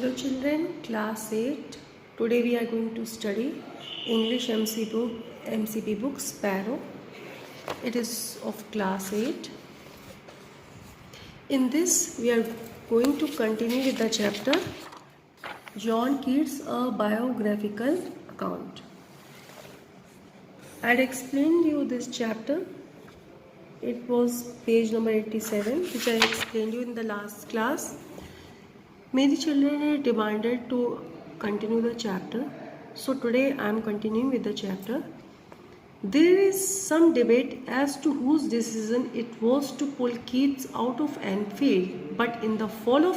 Hello children, class 8. Today we are going to study English MCP book Sparrow. It is of class 8. In this we are going to continue with the chapter John Keats, a biographical account. I had explained you this chapter. It was page number 87, which I explained you in the last class. Many children are demanded to continue the chapter, so today I am continuing with the chapter. There is some debate as to whose decision it was to pull Keats out of Enfield, but in the fall of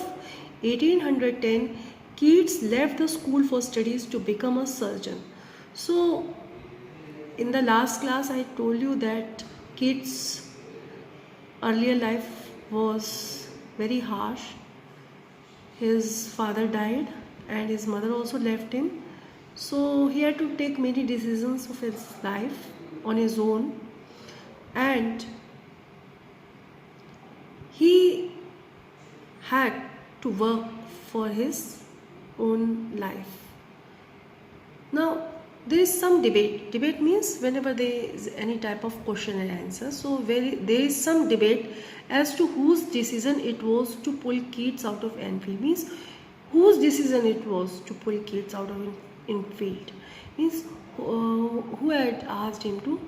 1810, Keats left the school for studies to become a surgeon. So, in the last class, I told you that Keats' earlier life was very harsh. His father died and his mother also left him, so he had to take many decisions of his life on his own, and he had to work for his own life. Now there is some debate means whenever there is any type of question and answer, so there is some debate as to whose decision it was to pull Keats out of Enfield. Means whose decision it was to pull Keats out of Enfield, means who had asked him to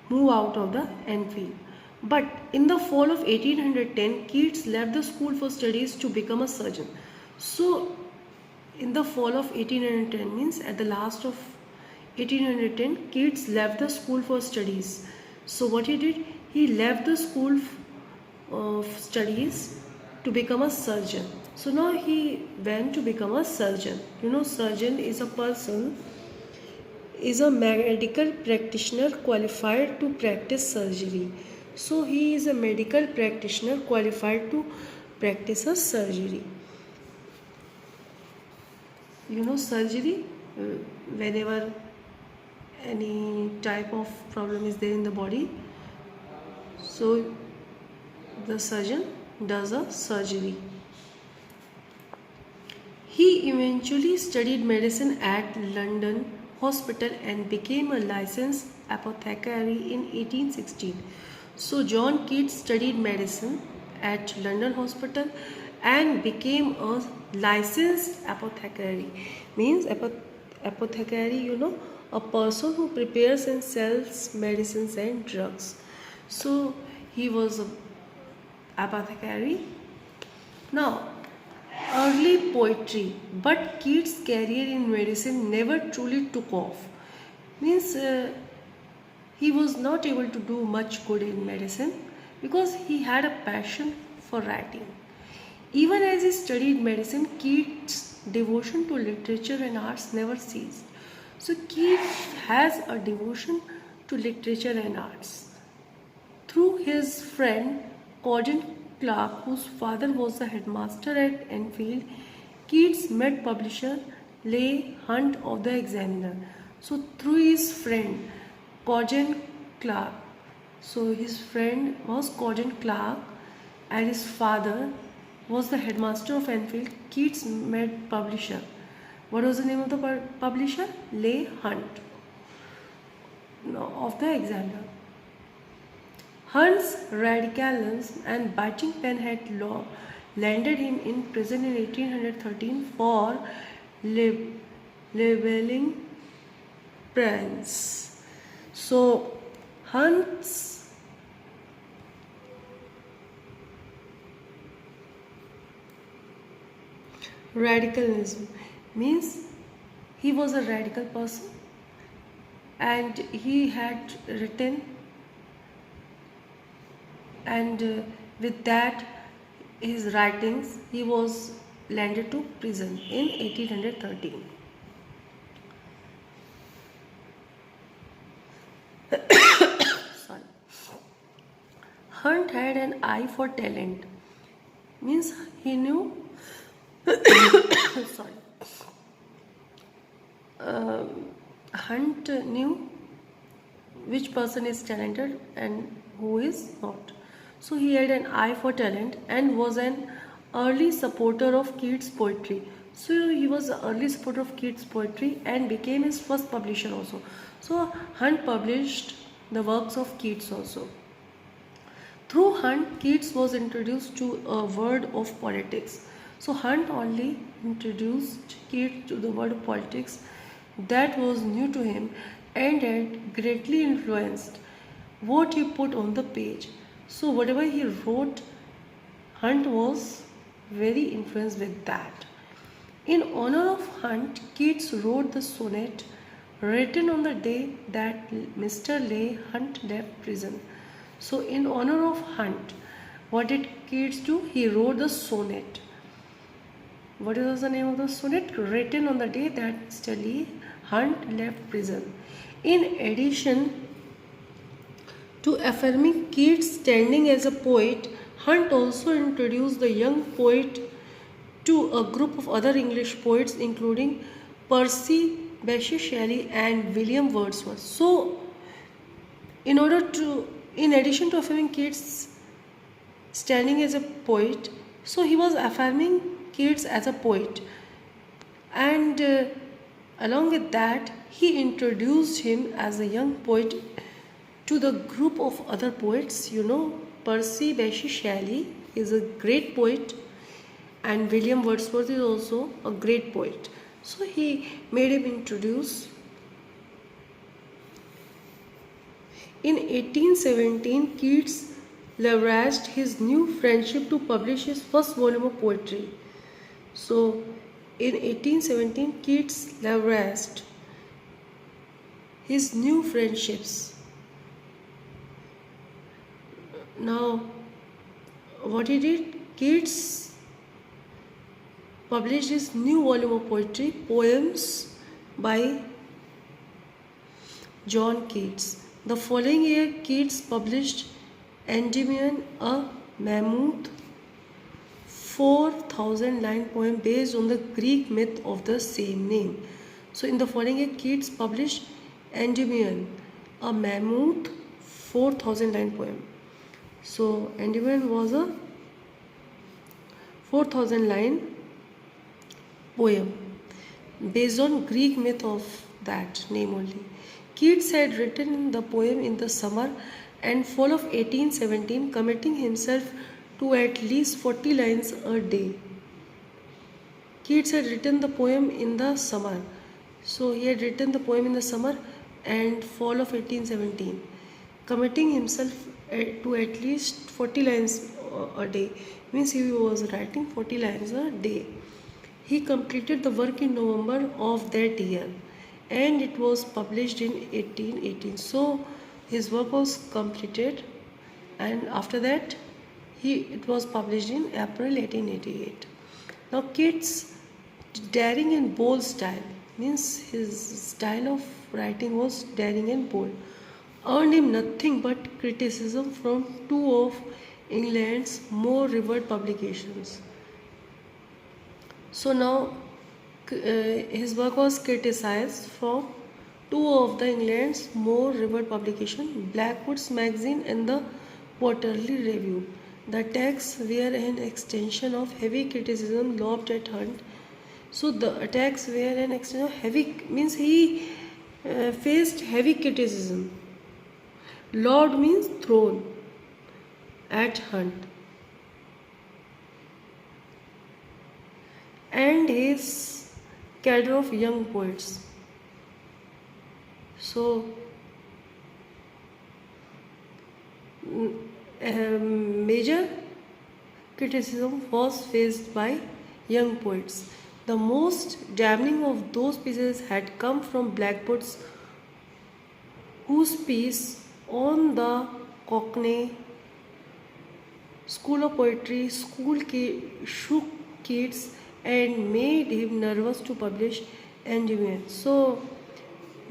move out of the Enfield. But in the fall of 1810, Keats left the school for studies to become a surgeon. So in the fall of 1810 means at the last of 1810, Keats left the school for studies. So what he did, he left the school of studies to become a surgeon. So now he went to become a surgeon. You know, surgeon is a person, is a medical practitioner qualified to practice surgery. So he is a medical practitioner qualified to practice a surgery. You know, surgery, whenever any type of problem is there in the body, so the surgeon does a surgery. He eventually studied medicine at London Hospital and became a licensed apothecary in 1816. So John Keats studied medicine at London Hospital and became a licensed apothecary. Means apothecary, you know, a person who prepares and sells medicines and drugs. So he was an apothecary. Now, early poetry, but Keats' career in medicine never truly took off. Means he was not able to do much good in medicine because he had a passion for writing. Even as he studied medicine, Keats' devotion to literature and arts never ceased. So Keats has a devotion to literature and arts. Through his friend Cogden Clark, whose father was the headmaster at Enfield, Keats met publisher Leigh Hunt of the Examiner. So through his friend Cogden Clark, so his friend was Cogden Clark and his father was the headmaster of Enfield. Keats met publisher. What was the name of the publisher? Leigh Hunt of the Examiner. Hunt's radicalism and biting pen had landed him in prison in 1813 for libelling prince. So Hunt's radicalism means he was a radical person and he had written, and with that his writings, he was landed to prison in 1813. Sorry. Hunt had an eye for talent, means he knew sorry. Hunt knew which person is talented and who is not. So he had an eye for talent and was an early supporter of Keats' poetry. So he was the early supporter of Keats' poetry and became his first publisher also. So Hunt published the works of Keats also. Through Hunt, Keats was introduced to a world of politics. So Hunt only introduced Keats to the world of politics that was new to him and had greatly influenced what he put on the page. So whatever he wrote, Hunt was very influenced with that. In honor of Hunt, Keats wrote the sonnet written on the day that Mr. Leigh Hunt left prison. So, in honor of Hunt, what did Keats do? He wrote the sonnet. What was the name of the sonnet? Written on the day that Mr. Leigh Hunt left prison. In addition to affirming Keats' standing as a poet, Hunt also introduced the young poet to a group of other English poets, including Percy Bysshe Shelley and William Wordsworth. So, in addition to affirming Keats' standing as a poet, so he was affirming Keats as a poet, and along with that, he introduced him as a young poet to the group of other poets. Percy Bysshe Shelley is a great poet, and William Wordsworth is also a great poet. So he made him introduce. In 1817, Keats leveraged his new friendship to publish his first volume of poetry. So in 1817, Keats leveraged his new friendships. Now, what he did? Keats published his new volume of poetry, Poems by John Keats. The following year, Keats published Endymion, a mammoth 4,000-line poem based on the Greek myth of the same name. So, in the following year, Keats published Endymion, a mammoth 4,000-line poem. So, Endymion was a 4,000-line poem based on Greek myth of that name only. Keats had written the poem in the summer and fall of 1817, committing himself to at least 40 lines a day. Keats had written the poem in the summer. So he had written the poem in the summer and fall of 1817, committing himself to at least 40 lines a day. Means he was writing 40 lines a day. He completed the work in November of that year, and it was published in 1818. So his work was completed, and after that it was published in April 1888. Now Keats' daring and bold style, means his style of writing was daring and bold, earned him nothing but criticism from two of England's more revered publications. So now his work was criticized from two of the England's more revered publications, Blackwood's Magazine and the Quarterly Review. The attacks were an extension of heavy criticism lobbed at Hunt. So the attacks were an extension of heavy, means he faced heavy criticism. Lobbed means thrown at Hunt. And his cadre of young poets. So, major criticism was faced by young poets. The most damning of those pieces had come from Blackwood's, whose piece on the Cockney School of Poetry shook Keats and made him nervous to publish Endymion. So,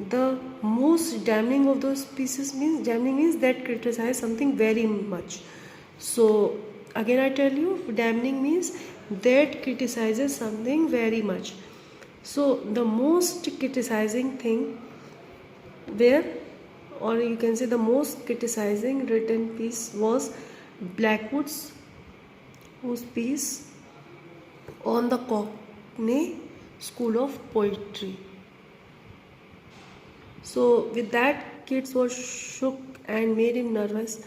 the most damning of those pieces means, damning means that criticize something very much. So again I tell you, damning means that criticizes something very much. So the most criticizing thing where, or you can say the most criticizing written piece was Blackwood's, whose piece on the Ney School of Poetry. So with that, kids were shook and made him nervous.